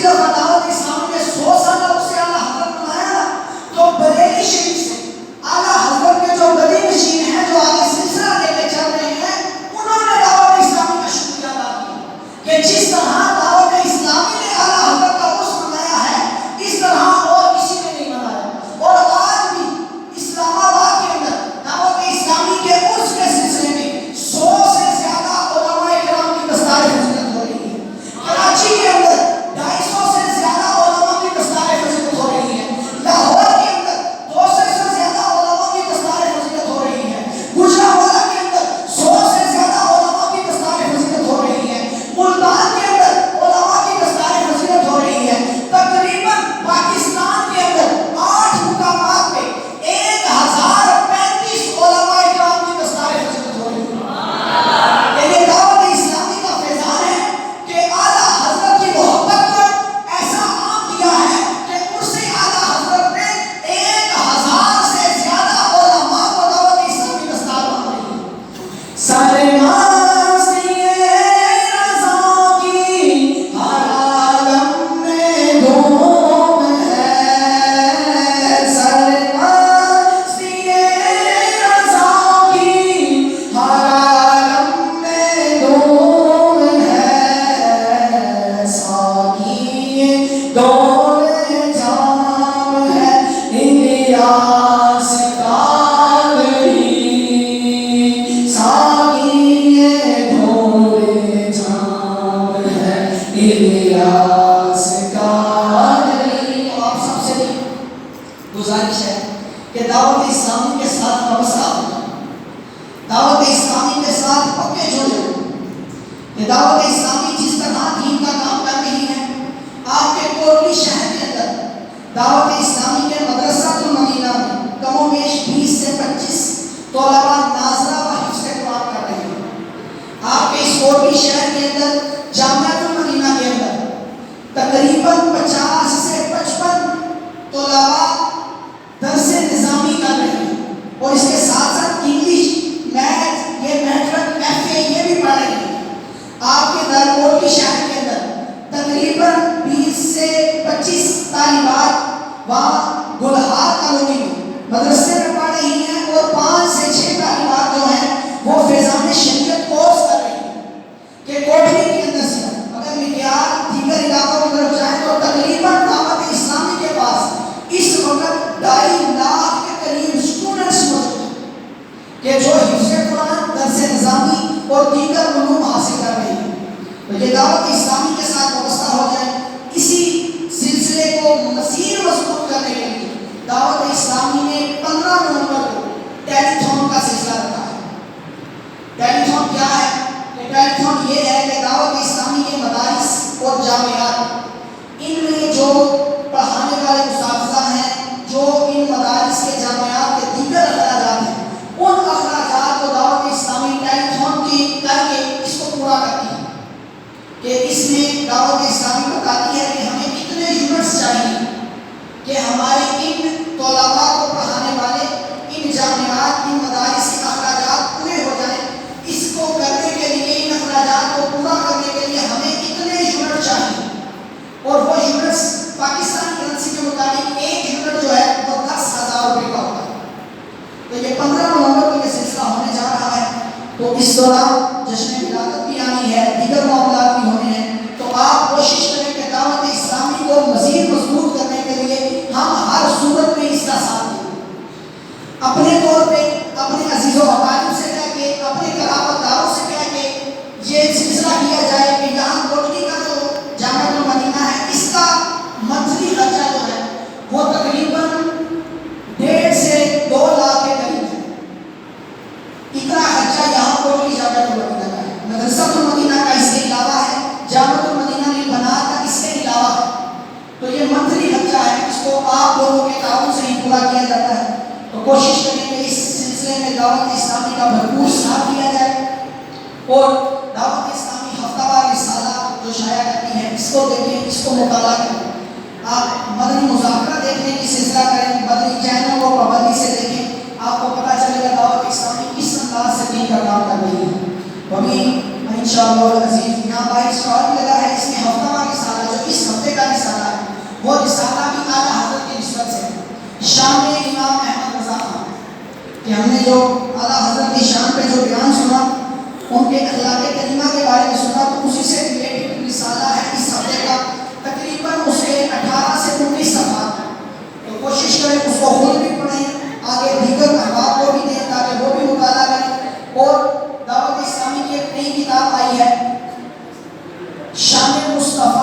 دوسری دفعہ دعوت اسلامی نے 100 سالہ اسے اعلیٰ حضرت بنایا تو بریلی شریف سے اعلیٰ حضرت کے جو بڑی مشین ہیں جو آگے سلسلہ لے کے چل رہے ہیں انہوں نے دعوت اسلامی کا شکریہ ادا کیا کہ جس طرح دعوت اسلامی نے اعلیٰ حضرت کا عرس منایا ہے اس طرح اور کسی نے نہیں منایا۔ اور آج بھی اسلام آباد کے اندر دعوت اسلامی کے عرس کے سلسلے میں 100 سے زیادہ علماء کرام کی دستار فضیلت ہو رہی ہے۔ کراچی کے اندر 250 سے زیادہ علماء کی دستار فضیلت ہو رہی ہے۔ لاہور کے اندر 200 سے زیادہ علماء کی دستار فضیلت ہو رہی ہے۔ گجرانوالہ کے اندر 100 سے زیادہ علماء کی دستار فضیلت ہو رہی ہے۔ ملتان کے اندر علماء کی دستار فضیلت ہو رہی ہے۔ تقریباً پاکستان کے اندر 8 مقامات پہ 1035 علماء کرام کی دستار فضیلت ہو رہی ہے۔ یہ دعوت اسلامی کا فیضان ہے کہ اعلیٰ حضرت کی محبت کو ایسا عام کیا ہے کہ اس سے اعلیٰ حضرت نے 1000 سے زیادہ علماء کو دعوت اسلامی دستار بنا رہی ہے۔ سارے گزارش ہے کہ دعوت اسلامی کے ساتھ وابستہ ہو جائیں، دعوت اسلامی کے ساتھ پکے جڑ جائیں کہ دعوت اسلامی جس طرح دین کا کام کر رہی ہے۔ آپ کے کوٹلی شہر کے اندر دعوت اسلامی کے مدرسہ المدینہ میں کم و بیش 20 سے 25 طلباء ناظرہ و حفظ قرآن کر رہے ہیں۔ آپ کے اس کوٹلی شہر کے اندر جامعہ المدینہ کے اندر تقریباً 50 سے 55 طلباء درس نظامی کر رہے ہیں اور اس کے ساتھ ساتھ انگلش، میتھ، یہ میٹرک، ایف اے یہ بھی پڑھ رہے ہیں۔ آپ کے درکوٹلی شہر کے اندر تقریباً 20 سے 25 طالبات وہاں گلہار کالونی میں مدرسے میں پڑھ رہی ہیں اور 5 سے 6 طالبات جو ہیں وہ فیضان شریعت کورس کر رہی ہیں کہ کوٹلی کے اندر سے اگر مکیال دیگر علاقوں کی طرف جائیں تو تقریباً دعوت اسلامی کے پاس اس وقت 2.5 لاکھ کے قریب اسٹوڈنٹس موجود ہیں کہ جو حفظ قرآن، درس نظامی اور دیگر علوم حاصل کر رہے ہیں۔ تو یہ دعوت اسلامی کے ساتھ وابستہ ہو جائے۔ اسی سلسلے کو مزید مضبوط کرنے کے لیے دعوت اسلامی نے 15 نومبر کو ٹیلی تھون کا سلسلہ رکھا ہے۔ ٹیلی تھون کیا ہے؟ ٹیلی تھون یہ ہے کہ دعوت اسلامی کے مدارس اور جامعات ان میں جو پڑھانے والے اساتذہ ہیں، جو ان مدارس کے جامعات کے دیگر اخراجات ہیں، ان اخراجات کو دعوت اسلامی ٹیلی تھون کی کر کے اس کو پورا کرتی ہے کہ اس میں دعوت اسلامی بتاتی ہے کہ ہمیں کتنے یونٹس چاہیے کہ ہمارے ان طلباء کو پڑھانے والے ان جامعات، ان مدارس کے اخراجات پورے ہو جائیں۔ اس کو کرنے کے لیے، ان اخراجات کو پورا کرنے کے لیے ہمیں کتنے یونٹ چاہیے اور وہ یونٹس پاکستان کرنسی کے مطابق ایک یونٹ جو ہے وہ 10,000 روپے کا ہوتا ہے۔ تو یہ 15 نومبر کو یہ سلسلہ ہونے جا رہا ہے۔ تو اس دوران جشن ولادت بھی آنی ہے، دیگر معاملات بھی ہونے ہیں۔ تو آپ کوشش کریں کہ دعوت اسلامی کو مزید مضبوط کرنے کے لیے ہم ہر صورت میں اس کا ساتھ دیں۔ اپنے طور پہ اپنے عزیز و اقارب سے کہہ کے، اپنے قرابت داروں سے کہہ کے یہ سلسلہ کیا جائے کہ یہاں کوٹلی کا جو جامعہ المدینہ ہے اس کا منتھلی خرچہ جو ہے وہ تقریباً 1.5 سے 2 لاکھ کے قریب ہے۔ اتنا خرچہ یہاں کوٹلی جامعہ المدینہ کا ہے۔ مدرسہ المدینہ کا اس کے علاوہ ہے، جامعہ المدینہ للبنات کا اس کے علاوہ ہے۔ تو یہ منتھلی خرچہ ہے، اس کو آپ لوگوں کے تعاون سے ہی پورا کیا جاتا ہے۔ تو کوشش کریں کہ اس سلسلے میں دعوت اسلامی کا بھرپور ساتھ دیا جائے اور دعوت اسلامی ہفتہ وار رسالہ جو شائع کرتی ہے اس کو دیکھیں، اس کو مطالعہ کریں۔ آپ مدنی مذاکرہ دیکھنے کی سلسلہ کریں، مدنی چینل کو پابندی سے دیکھیں، آپ کو پتہ چلے گا دعوت اسلامی کس انداز سے دین کا کام کر رہی ہے۔ ابھی انشاءاللہ العزیز یہاں 22 سٹال لگا ہے، اس میں ہفتہ وار رسالہ جو اس ہفتے کا رسالہ ہے، وہ رسالہ بھی اعلیٰ حضرت کی نسبت سے ہے، شان امام احمد رضا خان، کہ ہم نے جو اعلیٰ حضرت کی شان پہ جو بیان سنا، ان کے اخلاق کریمہ کے بارے میں سنا، تو اسی سے ریلیٹڈ رسالہ ہے اس ہفتے کا، تقریباً اس کے 18 سے 19 صفحات، تو کوشش کریں اس کو خود بھی پڑھیں، آگے دیگر احباب کو بھی دیں تاکہ وہ بھی مطالعہ کریں۔ اور دعوت اسلامی کی ایک نئی کتاب آئی ہے، شان مصطفیٰ